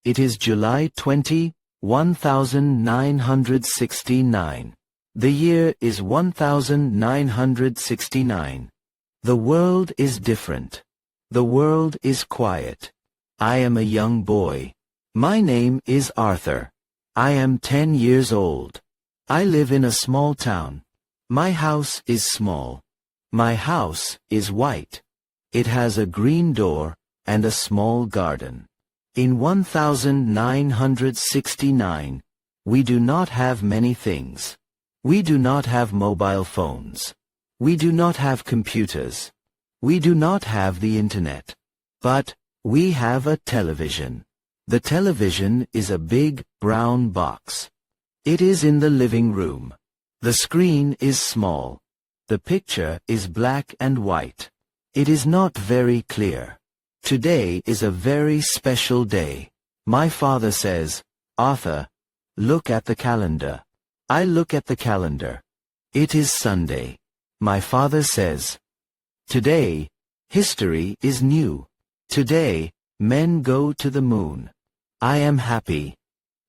It is July 20, 1969. The year is 1969. The world is different. The world is quiet. I am a young boy. My name is Arthur. I am 10 years old. I live in a small town. My house is small. My house is white. It has a green door and a small garden. In 1969, we do not have many things. We do not have mobile phones. We do not have computers. We do not have the internet. But we have a television. The television is a big, brown box. It is in the living room. The screen is small. The picture is black and white. It is not very clear. Today is a very special day. My father says, "Arthur, look at the calendar." I look at the calendar. It is Sunday. My father says, "Today, history is new. Today, men go to the moon." I am happy.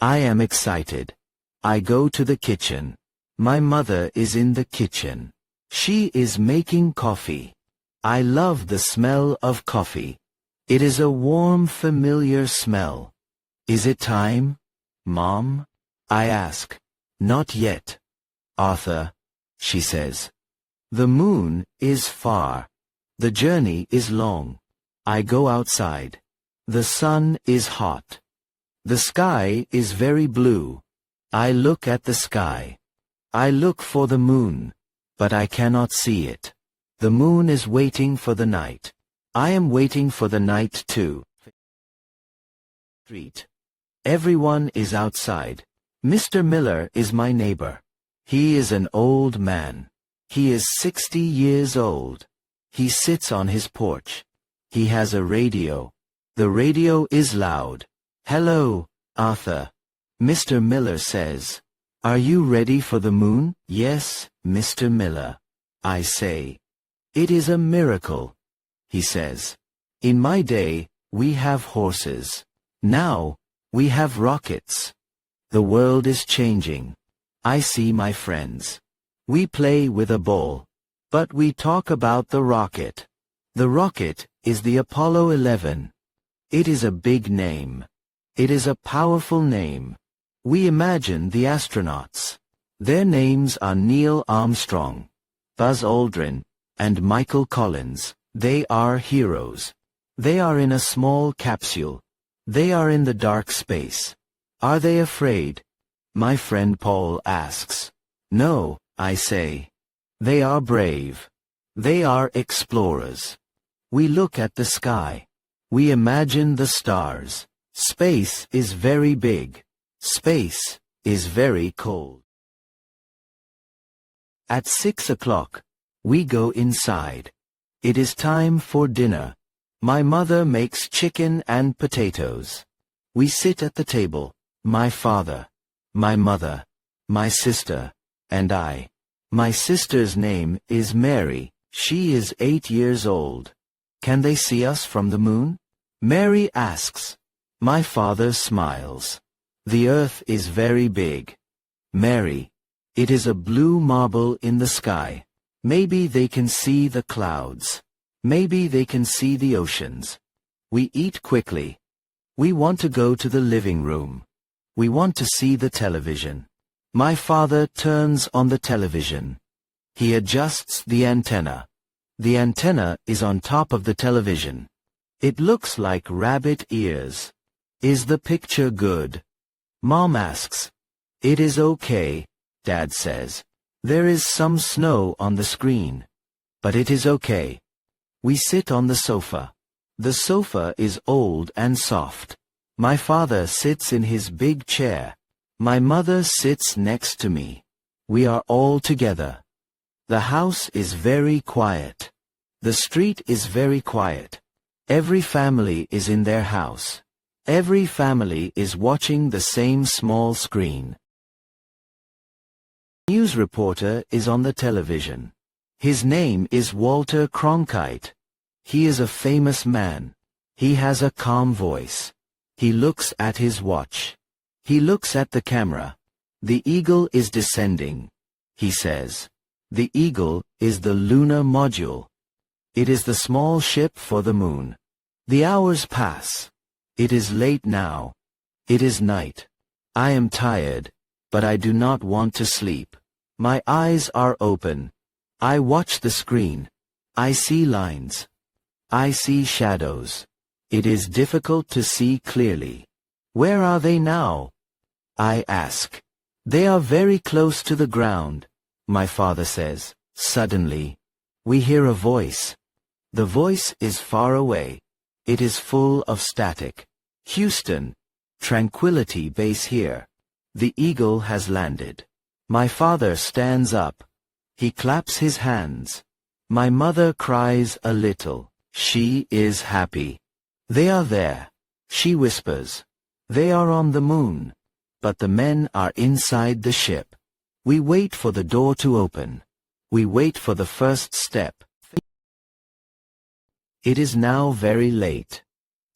I am excited. I go to the kitchen. My mother is in the kitchen. She is making coffee. I love the smell of coffee. It is a warm, familiar smell. "Is it time, Mom?" I ask. "Not yet, Arthur," she says. The moon is far. The journey is long. I go outside. The sun is hot. The sky is very blue. I look at the sky. I look for the moon, but I cannot see it. The moon is waiting for the night. I am waiting for the night too. Street. Everyone is outside. Mr. Miller is my neighbor. He is an old man. He is 60 years old. He sits on his porch. He has a radio. The radio is loud. "Hello, Arthur," Mr. Miller says. "Are you ready for the moon?" "Yes, Mr. Miller," I say. "It is a miracle," he says. "In my day, we have horses. Now, we have rockets. The world is changing. I see my friends. We play with a ball. But we talk about the rocket. The rocket is the Apollo 11. It is a big name. It is a powerful name. We imagine the astronauts. Their names are Neil Armstrong, Buzz Aldrin, and Michael Collins. They are heroes. They are in a small capsule. They are in the dark space. Are they afraid? My friend Paul asks. No, I say. They are brave. They are explorers. We look at the sky. We imagine the stars. Space is very big. Space is very cold. At 6 o'clock, we go inside. It is time for dinner. My mother makes chicken and potatoes. We sit at the table, my father, my mother, my sister, and I. My sister's name is Mary. She is 8 years old. Can they see us from the moon? Mary asks. My father smiles. The earth is very big. Mary, it is a blue marble in the sky. Maybe they can see the clouds. Maybe they can see the oceans. We eat quickly. We want to go to the living room. We want to see the television. My father turns on the television. He adjusts the antenna. The antenna is on top of the television. It looks like rabbit ears. Is the picture good? Mom asks. It is okay, Dad says. There is some snow on the screen. But it is okay. We sit on the sofa. The sofa is old and soft. My father sits in his big chair. My mother sits next to me. We are all together. The house is very quiet. The street is very quiet. Every family is in their house. Every family is watching the same small screen. The news reporter is on the television. His name is Walter Cronkite. He is a famous man. He has a calm voice. He looks at his watch. He looks at the camera. The eagle is descending, he says. The eagle is the lunar module. It is the small ship for the moon. The hours pass. It is late now. It is night. I am tired, but I do not want to sleep. My eyes are open. I watch the screen. I see lines. I see shadows. It is difficult to see clearly. Where are they now? I ask. They are very close to the ground, my father says. Suddenly, we hear a voice. The voice is far away. It is full of static. Houston, Tranquility Base here. The eagle has landed. My father stands up. He claps his hands. My mother cries a little. She is happy. They are there, she whispers. They are on the moon. But the men are inside the ship. We wait for the door to open. We wait for the first step. It is now very late.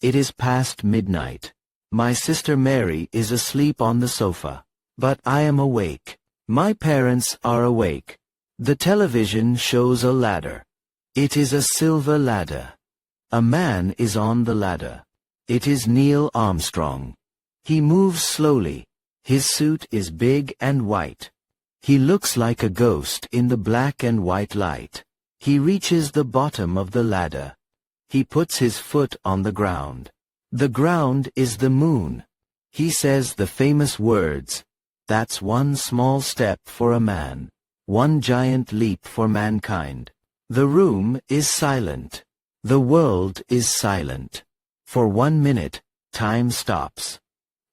It is past midnight. My sister Mary is asleep on the sofa. But I am awake. My parents are awake. The television shows a ladder. It is a silver ladder. A man is on the ladder. It is Neil Armstrong. He moves slowly. His suit is big and white. He looks like a ghost in the black and white light. He reaches the bottom of the ladder. He puts his foot on the ground. The ground is the moon. He says the famous words, "That's one small step for a man, one giant leap for mankind." The room is silent. The world is silent. For 1 minute, time stops.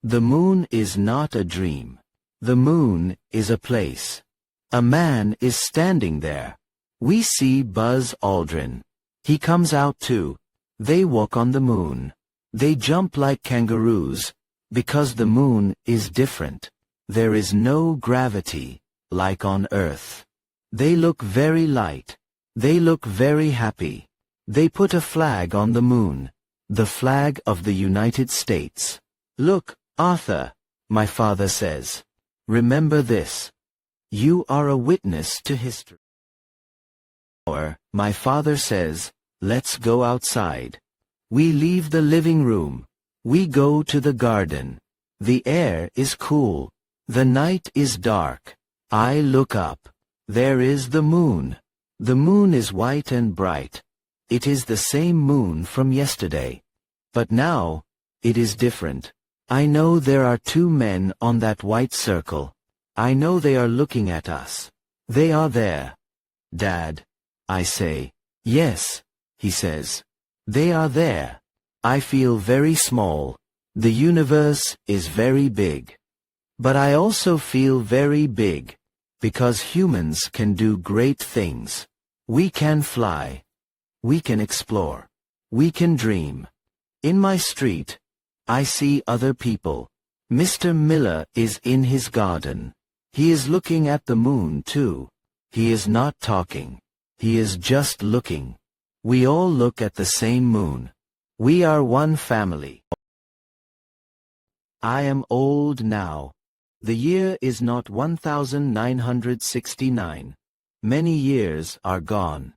The moon is not a dream. The moon is a place. A man is standing there. We see Buzz Aldrin. He comes out too. They walk on the moon. They jump like kangaroos, because the moon is different. There is no gravity, like on Earth. They look very light. They look very happy. They put a flag on the moon. The flag of the United States. Look, Arthur, my father says. Remember this. You are a witness to history. My father says, let's go outside. We leave the living room. We go to the garden. The air is cool. The night is dark. I look up. There is the moon. The moon is white and bright. It is the same moon from yesterday. But now, it is different. I know there are two men on that white circle. I know they are looking at us. They are there. Dad, I say. Yes, he says. They are there. I feel very small. The universe is very big. But I also feel very big. Because humans can do great things. We can fly. We can explore. We can dream. In my street, I see other people. Mr. Miller is in his garden. He is looking at the moon too. He is not talking. He is just looking. We all look at the same moon. We are one family. I am old now. The year is not 1969. Many years are gone.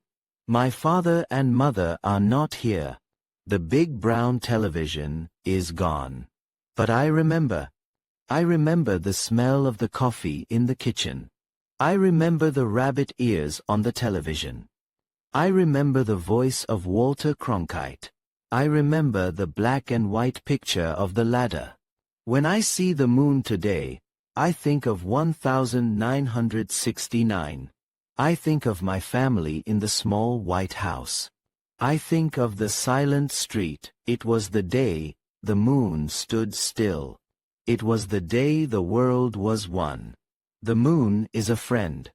My father and mother are not here. The big brown television is gone. But I remember the smell of the coffee in the kitchen. I remember the rabbit ears on the television. I remember the voice of Walter Cronkite. I remember the black and white picture of the ladder. When I see the moon today, I think of 1969. I think of my family in the small white house. I think of the silent street. It was the day the moon stood still. It was the day the world was one. The moon is a friend.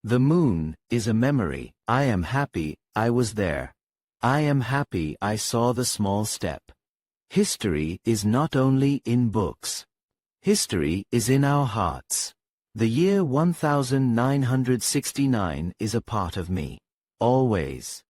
The moon is a memory. I am happy I was there. I am happy I saw the small step. History is not only in books. History is in our hearts. The year 1969 is a part of me. Always.